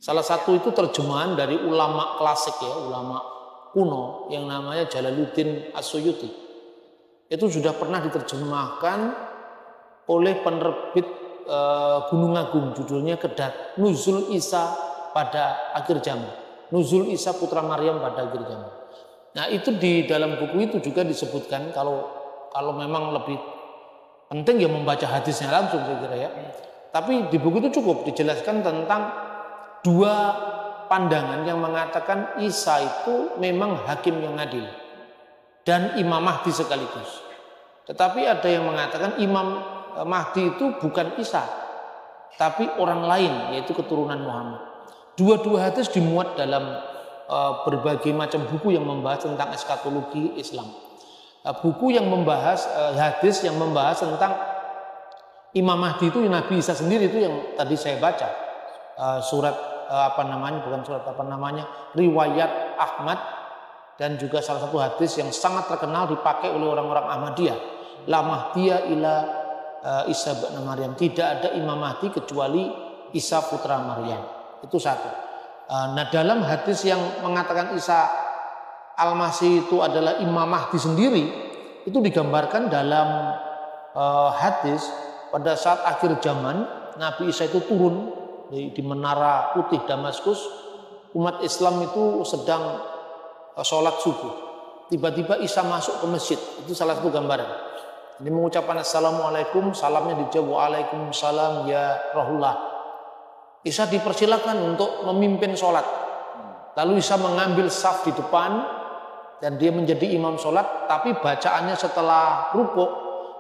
Salah satu itu terjemahan dari ulama klasik ya, ulama kuno yang namanya Jalaluddin As-Suyuti. Itu sudah pernah diterjemahkan oleh penerbit Gunung Agung, judulnya Kedat, Nuzul Isa pada akhir zaman. Nuzul Isa putra Maryam pada akhir zaman. Nah, itu di dalam buku itu juga disebutkan kalau memang lebih penting ya membaca hadisnya langsung saya kira ya. Tapi di buku itu cukup dijelaskan tentang dua pandangan yang mengatakan Isa itu memang hakim yang adil dan Imam Mahdi sekaligus. Tetapi ada yang mengatakan Imam Mahdi itu bukan Isa, tapi orang lain, yaitu keturunan Muhammad. Dua-dua hadis dimuat dalam berbagai macam buku yang membahas tentang eskatologi Islam. Buku yang membahas hadis yang membahas tentang Imam Mahdi itu Nabi Isa sendiri, itu yang tadi saya baca riwayat Ahmad, dan juga salah satu hadis yang sangat terkenal dipakai oleh orang-orang Ahmadiyah, la Mahdiyah ila Isa bin Maryam, tidak ada Imam Mahdi kecuali Isa putra Maryam. Itu satu. Nah, dalam hadis yang mengatakan Isa Al-Masih itu adalah Imam Mahdi sendiri, itu digambarkan dalam hadis pada saat akhir zaman Nabi Isa itu turun di Menara Putih Damaskus. Umat Islam itu sedang sholat subuh. Tiba-tiba Isa masuk ke masjid. Itu salah satu gambaran. Ini mengucapkan assalamualaikum, salamnya dijawab waalaikumsalam ya Rasulullah. Isa dipersilakan untuk memimpin sholat. Lalu Isa mengambil saf di depan dan dia menjadi imam sholat. Tapi bacaannya setelah rukuk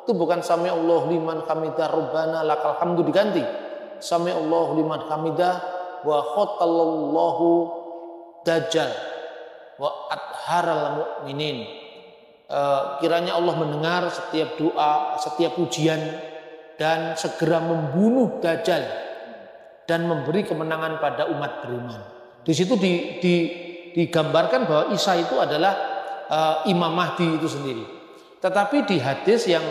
itu bukan sami Allahu liman hamidah Rabbana lakal hamdu, diganti sami Allahu liman hamidah wa khotallallahu dajjal wa adharal mu'minin. Kiranya Allah mendengar setiap doa, setiap pujian, dan segera membunuh Dajjal dan memberi kemenangan pada umat beriman. Di situ digambarkan bahwa Isa itu adalah Imam Mahdi itu sendiri. Tetapi di hadis yang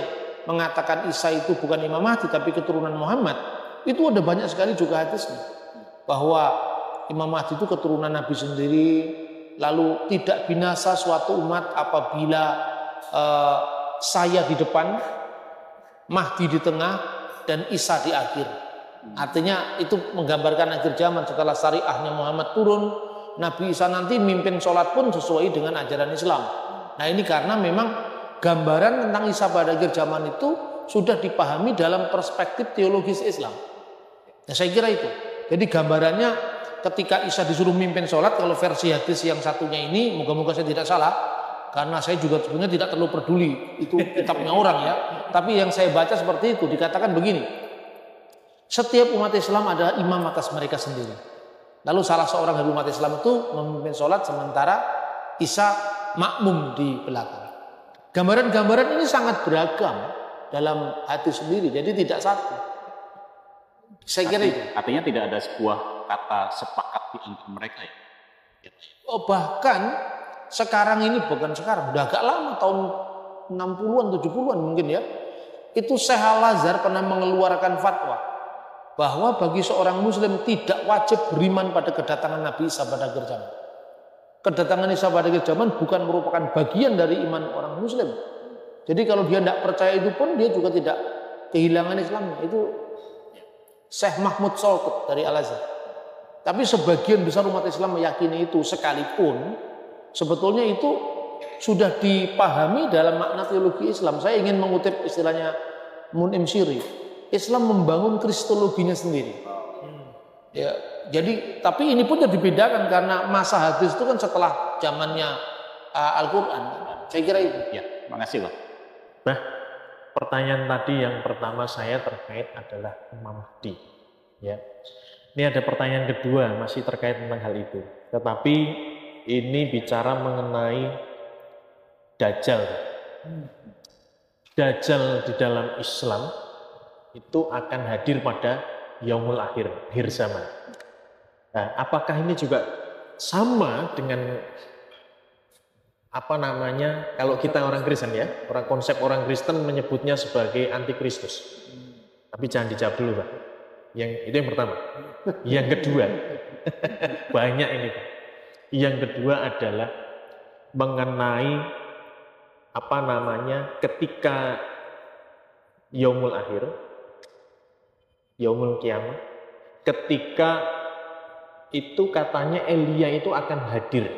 mengatakan Isa itu bukan Imam Mahdi tapi keturunan Muhammad, itu ada banyak sekali juga hadisnya bahwa Imam Mahdi itu keturunan Nabi sendiri, lalu tidak binasa suatu umat apabila saya di depan, Mahdi di tengah, dan Isa di akhir. Artinya itu menggambarkan akhir zaman setelah syariahnya Muhammad turun, Nabi Isa nanti mimpin sholat pun sesuai dengan ajaran Islam. Nah, ini karena memang gambaran tentang Isa pada akhir zaman itu sudah dipahami dalam perspektif teologis Islam. Nah, saya kira itu. Jadi gambarannya ketika Isa disuruh mimpin sholat, kalau versi hadis yang satunya ini, moga-moga saya tidak salah, karena saya juga sebenarnya tidak terlalu peduli itu kitabnya orang ya. Tapi yang saya baca seperti itu, dikatakan begini, setiap umat Islam adalah imam atas mereka sendiri. Lalu salah seorang dari umat Islam itu memimpin sholat sementara Isa makmum di belakang. Gambaran-gambaran ini sangat beragam dalam hadis sendiri, jadi tidak satu. Saya kira itu. Artinya tidak ada sebuah kata sepakat di antara mereka ya? Bahkan sekarang ini, bukan sekarang, udah agak lama, tahun 60-an, 70-an mungkin ya, itu Syekh Al-Azhar pernah mengeluarkan fatwa bahwa bagi seorang muslim tidak wajib beriman pada kedatangan Nabi Isa pada akhir zaman. Kedatangan Isa pada akhir zaman bukan merupakan bagian dari iman orang muslim. Jadi kalau dia tidak percaya itu pun dia juga tidak kehilangan Islamnya. Itu Syekh Mahmud Shaltut dari Al-Azhar. Tapi sebagian besar umat Islam meyakini itu, sekalipun sebetulnya itu sudah dipahami dalam makna teologi Islam. Saya ingin mengutip istilahnya Mun'im Syiri. Islam membangun kristologinya sendiri. Ya, jadi tapi ini pun dibedakan karena masa hadis itu kan setelah zamannya Al-Quran. Saya kira itu. Ya, makasih Pak. Nah, pertanyaan tadi yang pertama saya terkait adalah Imam Mahdi. Ya, ini ada pertanyaan kedua masih terkait tentang hal itu. Tetapi ini bicara mengenai Dajjal. Dajjal di dalam Islam itu akan hadir pada Yaumul Akhir zaman. Nah, apakah ini juga sama dengan kalau kita orang Kristen ya, konsep orang Kristen menyebutnya sebagai antikristus. Tapi jangan dijawab dulu Pak. Itu yang pertama. Yang kedua, Banyak ini. Yang kedua adalah mengenai ketika yaumul akhir, yaumul kiamat, ketika itu katanya Elia itu akan hadir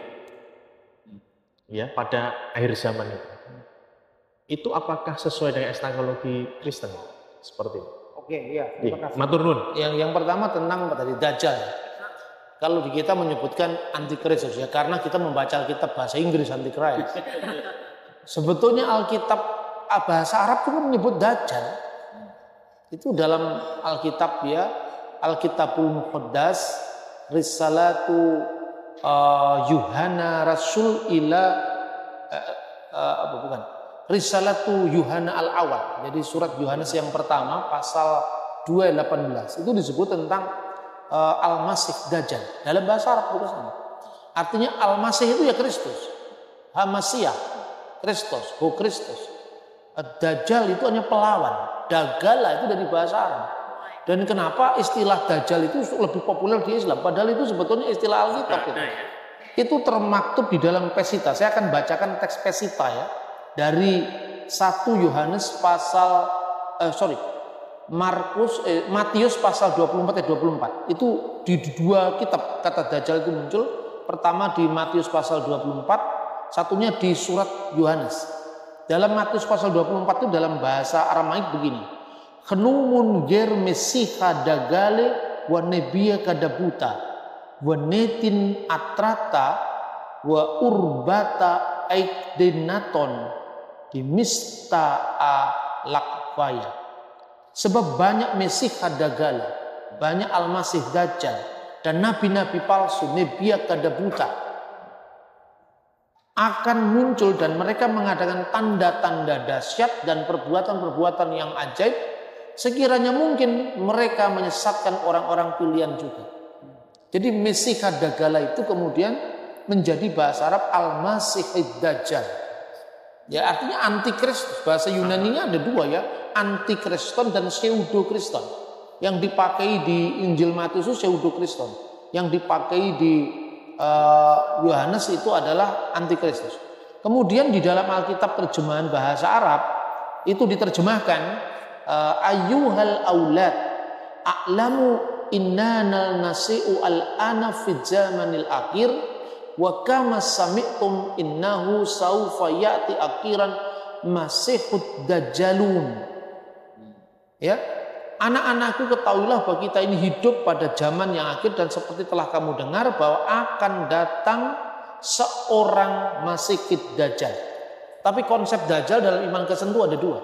ya pada akhir zaman itu. Itu apakah sesuai dengan eskatologi Kristen seperti itu? Oke, iya, terima kasih. Matur nuwun. Yang pertama tentang tadi Dajjal. Kalau di kita menyebutkan antikristus ya, karena kita membaca Alkitab bahasa Inggris antikristus. Sebetulnya Alkitab bahasa Arab juga menyebut Dajjal. Itu dalam Alkitab ya, Alkitabul Muqaddas, Risalatu Yuhana Rasul ila Risalatu Yuhana al-Awal. Jadi surat Yohanes yang pertama pasal 2:18 itu disebut tentang Al-Masih Dajjal. Dalam bahasa Arab juga sama. Artinya Al-Masih itu ya Kristus. Hamasiah, Kristus, Ho Kristus. Dajjal itu hanya pelawan. Dagala itu dari bahasa Arab. Dan kenapa istilah Dajjal itu lebih populer di Islam? Padahal itu sebetulnya istilah Alkitab. Itu termaktub di dalam Pesita. Saya akan bacakan teks Pesita ya. Dari 1 Yohanes pasal Matius pasal 24. Itu di dua kitab kata Dajjal itu muncul. Pertama di Matius pasal 24, satunya di surat Yohanes. Dalam Matius pasal 24 itu dalam bahasa Aramaik begini. Khenumun ger mesiha dagale wa nebia kadabuta wa netin atrata wa urbata aikdenaton dimista a lakfaya. Sebab banyak mesiha dagala, banyak al-masih dajjal dan nabi-nabi palsu nebia kadabuta akan muncul dan mereka mengadakan tanda-tanda dahsyat dan perbuatan-perbuatan yang ajaib. Sekiranya mungkin mereka menyesatkan orang-orang pilihan juga. Jadi Mesiha Dagala itu kemudian menjadi bahasa Arab Al-Masihid Dajjal. Ya artinya antikristus. Bahasa Yunaninya ada dua ya, antikriston dan pseudokriston. Yang dipakai di Injil Matius itu pseudokriston. Yang dipakai di Yohanes itu adalah antikristus. Kemudian di dalam Alkitab terjemahan bahasa Arab itu diterjemahkan ayyuhal aulad a'lamu innanal nasi'u al-ana fi zamanil akhir wa kama sami'tum innahu saufa ya'ti akhiran masihud dajjalun. Ya, anak-anakku ketahuilah bahwa kita ini hidup pada zaman yang akhir dan seperti telah kamu dengar bahwa akan datang seorang masihid dajjal. Tapi konsep dajjal dalam iman Kristen itu ada dua.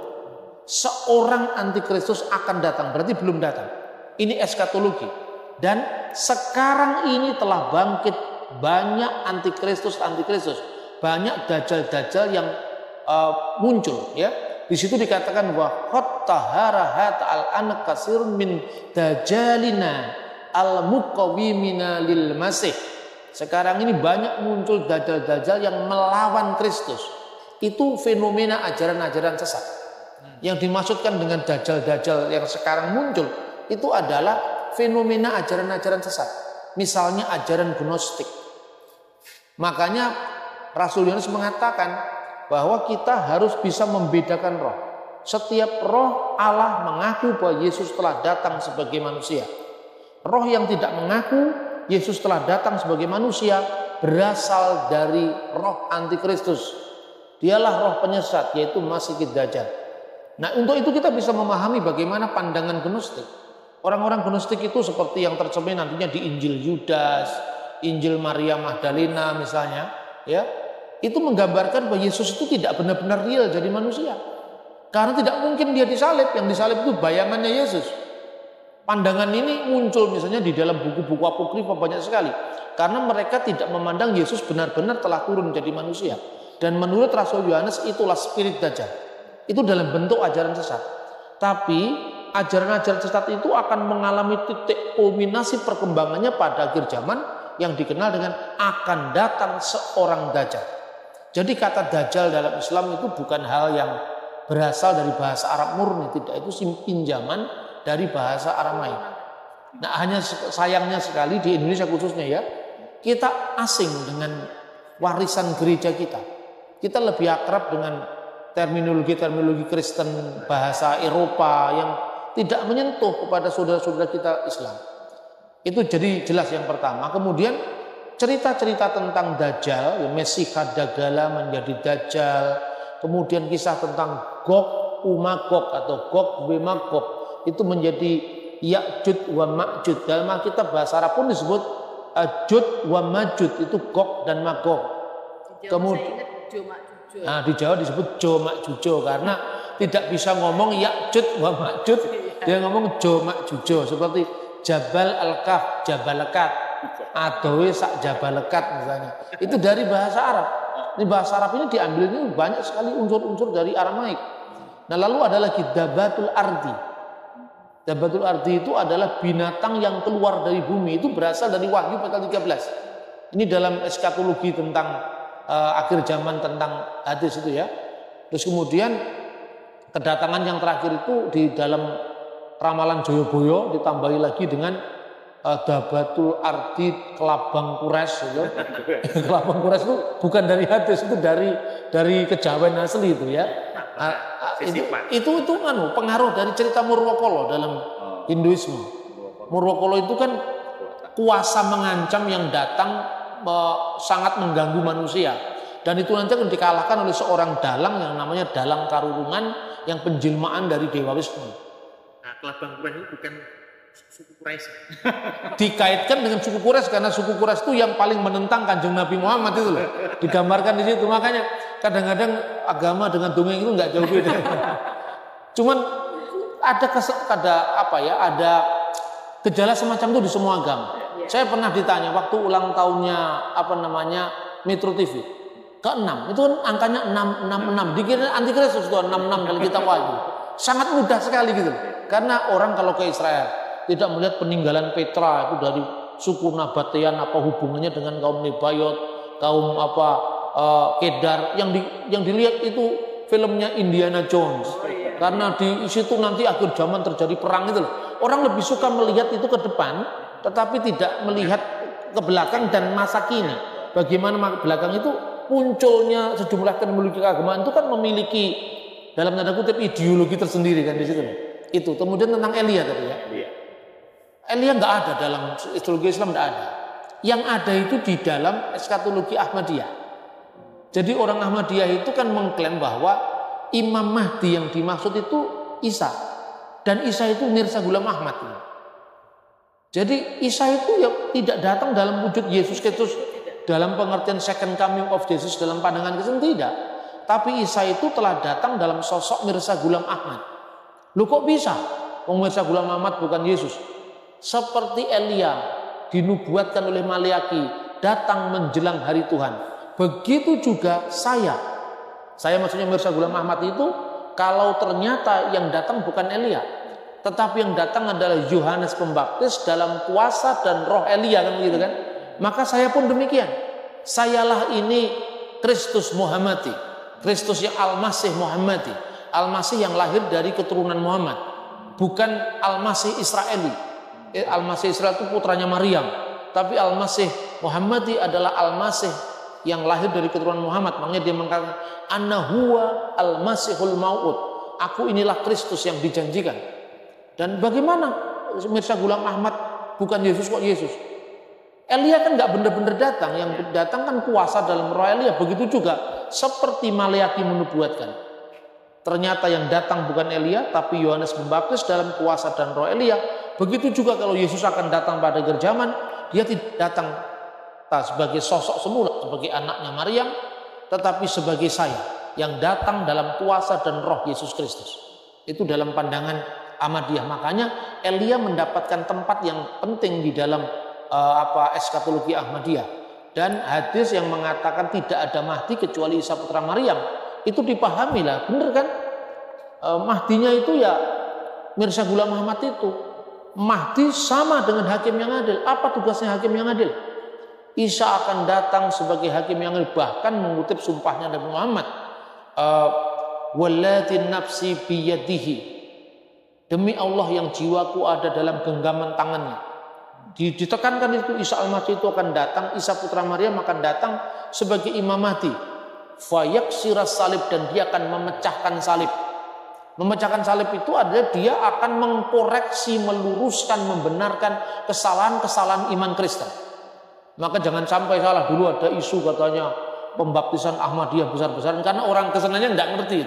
Seorang antikristus akan datang, berarti belum datang. Ini eskatologi. Dan sekarang ini telah bangkit banyak antikristus, banyak dajjal-dajjal yang muncul. Ya, di situ dikatakan bahwa khottaharahat al-anak kasirun min dajjalina al-muqawimina lil masih. Sekarang ini banyak muncul dajjal-dajjal yang melawan Kristus. Itu fenomena ajaran-ajaran sesat. Yang dimaksudkan dengan dajjal-dajjal yang sekarang muncul itu adalah fenomena ajaran-ajaran sesat. Misalnya ajaran gnostik. Makanya Rasul Yohanes mengatakan bahwa kita harus bisa membedakan roh. Setiap roh Allah mengaku bahwa Yesus telah datang sebagai manusia. Roh yang tidak mengaku Yesus telah datang sebagai manusia berasal dari roh antikristus. Dialah roh penyesat, yaitu Masihid Dajjal. Nah, untuk itu kita bisa memahami bagaimana pandangan gnostik. Orang-orang gnostik itu seperti yang tercermin nantinya di Injil Yudas, Injil Maria Magdalena misalnya, ya. Itu menggambarkan bahwa Yesus itu tidak benar-benar real jadi manusia. Karena tidak mungkin dia disalib, yang disalib itu bayangannya Yesus. Pandangan ini muncul misalnya di dalam buku-buku apokrifa banyak sekali. Karena mereka tidak memandang Yesus benar-benar telah turun jadi manusia. Dan menurut Rasul Yohanes itulah spirit Dajjal. Itu dalam bentuk ajaran sesat. Tapi ajaran-ajaran sesat itu akan mengalami titik kulminasi perkembangannya pada akhir zaman yang dikenal dengan akan datang seorang Dajjal. Jadi kata Dajjal dalam Islam itu bukan hal yang berasal dari bahasa Arab murni, tidak, itu pinjaman dari bahasa Aramaik. Nah, hanya sayangnya sekali di Indonesia khususnya ya, kita asing dengan warisan gereja kita. Kita lebih akrab dengan terminologi Kristen, bahasa Eropa yang tidak menyentuh kepada saudara-saudara kita Islam. Itu jadi jelas yang pertama. Kemudian cerita-cerita tentang Dajjal, ya, Mesih Dagala menjadi Dajjal. Kemudian kisah tentang Gog Umagog atau Gog Bemagog itu menjadi Ya'jud wa Ma'jud. Dalam Alkitab bahasa Arab pun disebut Jud wa Majud, itu Gog dan Magog. Kemudian di Jawa disebut Jo Makjujo karena tidak bisa ngomong Ya'jud wa Ma'jud, dia ngomong Jo Makjujo, seperti Jabal Al-Kaf, Jabal Lekat, Adowe sak Jabal Lekat misalnya. Itu dari bahasa Arab. Ini bahasa Arab ini diambil ini banyak sekali unsur-unsur dari Aramaik. Nah, lalu ada lagi Dabatul Ardi. Dabatul Ardi itu adalah binatang yang keluar dari bumi, itu berasal dari Wahyu pasal 13. Ini dalam eskatologi tentang akhir zaman, tentang hadis itu ya. Terus kemudian kedatangan yang terakhir itu di dalam ramalan Joyoboyo ditambahi lagi dengan Dabatul Ardi Kelabang Kures gitu. Kelabang Kures itu bukan dari hadis, itu dari kejawen asli itu ya. Itu pengaruh dari cerita Murwokolo dalam Hinduisme. Murwokolo itu kan kuasa mengancam yang datang sangat mengganggu manusia, dan itu nanti akan dikalahkan oleh seorang dalang yang namanya Dalang Karurungan yang penjelmaan dari Dewa Wisnu. Nah, Kelabang Kures itu bukan suku Quraisy. Dikaitkan dengan suku Quraisy karena suku Quraisy itu yang paling menentang Kanjeng Nabi Muhammad itu loh. Digambarkan di situ. Makanya kadang-kadang agama dengan dongeng itu nggak jauh beda. Cuman ada ada gejala semacam itu di semua agama. Saya pernah ditanya waktu ulang tahunnya Metro TV ke-6, itu kan angkanya 666. Dikira anti Kristus itu 66 dalam kitab Wahyu. Sangat mudah sekali gitu. Karena orang kalau ke Israel tidak melihat peninggalan Petra itu dari suku Nabatean, apa hubungannya dengan kaum Nebayot, kaum Kedar, yang dilihat itu filmnya Indiana Jones. Karena di situ nanti akhir zaman terjadi perang itu loh. Orang lebih suka melihat itu ke depan, tetapi tidak melihat ke belakang dan masa kini. Bagaimana belakang itu munculnya sejumlah teknologi keagamaan itu kan memiliki dalam tanda kutip ideologi tersendiri kan di situ. Itu. Kemudian tentang Elia tadi ya. Elia nggak ada dalam ideologi Islam, nggak ada. Yang ada itu di dalam eskatologi Ahmadiyah. Jadi orang Ahmadiyah itu kan mengklaim bahwa Imam Mahdi yang dimaksud itu Isa, dan Isa itu Mirza Ghulam Ahmad. Jadi Isa itu ya tidak datang dalam wujud Yesus Kristus dalam pengertian second coming of Jesus dalam pandangan Kristen, tidak. Tapi Isa itu telah datang dalam sosok Mirza Ghulam Ahmad. Loh kok bisa? Mirza Ghulam Ahmad bukan Yesus. Seperti Elia dinubuatkan oleh Maliaki datang menjelang hari Tuhan. Begitu juga saya maksudnya Mirza Ghulam Ahmad itu, kalau ternyata yang datang bukan Elia, tetapi yang datang adalah Yohanes Pembaptis dalam kuasa dan roh Elia kan begitu kan? Maka saya pun demikian. Sayalah ini Kristus Muhammadi, Kristus yang Al-Masih Muhammadi, Al-Masih yang lahir dari keturunan Muhammad, bukan Al-Masih Israeli. Al-Masih Israel itu putranya Maryam, tapi Al-Masih Muhammadi adalah Al-Masih yang lahir dari keturunan Muhammad. Makanya dia mengatakan Ana huwa Al-Masihul Mau'ud, aku inilah Kristus yang dijanjikan. Dan bagaimana Mirza Ghulam Ahmad bukan Yesus kok Yesus? Elia kan nggak benar-benar datang, yang datang kan kuasa dalam roh Elia. Begitu juga seperti Maleaki menubuatkan. Ternyata yang datang bukan Elia, tapi Yohanes Pembaptis dalam kuasa dan roh Elia. Begitu juga kalau Yesus akan datang pada akhir zaman, dia tidak datang sebagai sosok semula, sebagai anaknya Maryam, tetapi sebagai saya yang datang dalam kuasa dan roh Yesus Kristus. Itu dalam pandangan Ahmadiyah. Makanya Elia mendapatkan tempat yang penting di dalam eskatologi Ahmadiyah. Dan hadis yang mengatakan tidak ada Mahdi kecuali Isa putra Maryam, itu dipahami lah, bener kan? Mahdinya itu ya Mirza Ghulam Ahmad itu. Mahdi sama dengan hakim yang adil. Apa tugasnya hakim yang adil? Isa akan datang sebagai hakim yang adil, bahkan mengutip sumpahnya Nabi Muhammad, wallati nafsi biyadihi, Demi Allah yang jiwaku ada dalam genggaman tangannya. Ditekankan itu Isa Al-Mahdi itu akan datang, Isa putra Maryam akan datang sebagai Imam Mahdi. Fayaksiras salib, dan dia akan memecahkan salib. Memecahkan salib itu adalah dia akan mengkoreksi, meluruskan, membenarkan kesalahan-kesalahan iman Kristen. Maka jangan sampai salah. Dulu ada isu katanya pembaptisan Ahmadiyah besar-besaran karena orang kesenannya nggak ngerti.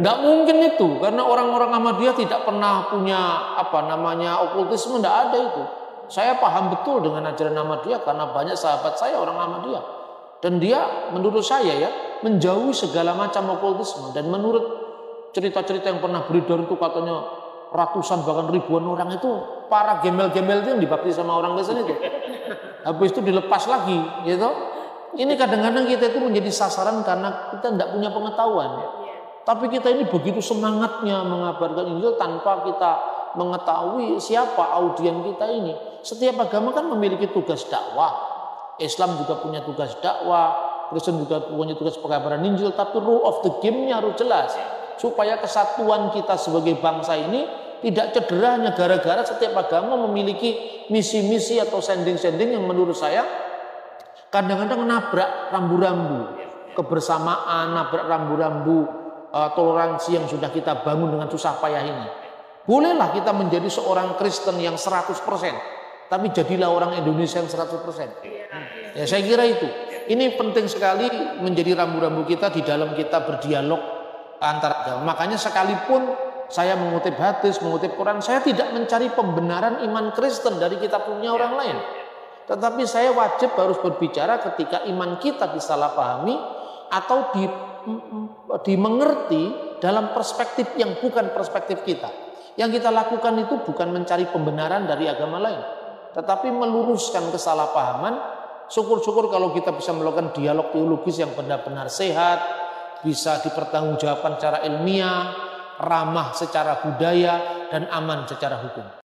Nggak mungkin itu, karena orang-orang Ahmadiyah tidak pernah punya okultisme, nggak ada itu. Saya paham betul dengan ajaran Ahmadiyah karena banyak sahabat saya orang Ahmadiyah, dan dia menurut saya ya menjauhi segala macam okultisme. Dan menurut cerita-cerita yang pernah beredar itu katanya ratusan bahkan ribuan orang itu para gembel-gembel itu yang dibaptis sama orang Kristen itu. Habis itu dilepas lagi, gitu. Ini kadang-kadang kita itu menjadi sasaran karena kita tidak punya pengetahuan. Tapi kita ini begitu semangatnya mengabarkan Injil tanpa kita mengetahui siapa audien kita ini. Setiap agama kan memiliki tugas dakwah. Islam juga punya tugas dakwah, Kristen juga punya tugas pengabaran Injil. Tapi rule of the game-nya harus jelas supaya kesatuan kita sebagai bangsa ini tidak cedera hanya gara-gara setiap agama memiliki misi-misi atau sending-sending yang menurut saya kadang-kadang nabrak rambu-rambu kebersamaan, nabrak rambu-rambu toleransi yang sudah kita bangun dengan susah payah ini. Bolehlah kita menjadi seorang Kristen yang 100%, tapi jadilah orang Indonesia yang 100%. Ya, saya kira itu. Ini penting sekali menjadi rambu-rambu kita di dalam kita berdialog antar agama. Makanya sekalipun saya mengutip hadis, mengutip Quran, saya tidak mencari pembenaran iman Kristen dari kitab-kitabnya orang lain. Tetapi saya wajib harus berbicara ketika iman kita disalahpahami atau dimengerti dalam perspektif yang bukan perspektif kita. Yang kita lakukan itu bukan mencari pembenaran dari agama lain, tetapi meluruskan kesalahpahaman. Syukur-syukur kalau kita bisa melakukan dialog teologis yang benar-benar sehat, bisa dipertanggungjawabkan secara ilmiah, ramah secara budaya, dan aman secara hukum.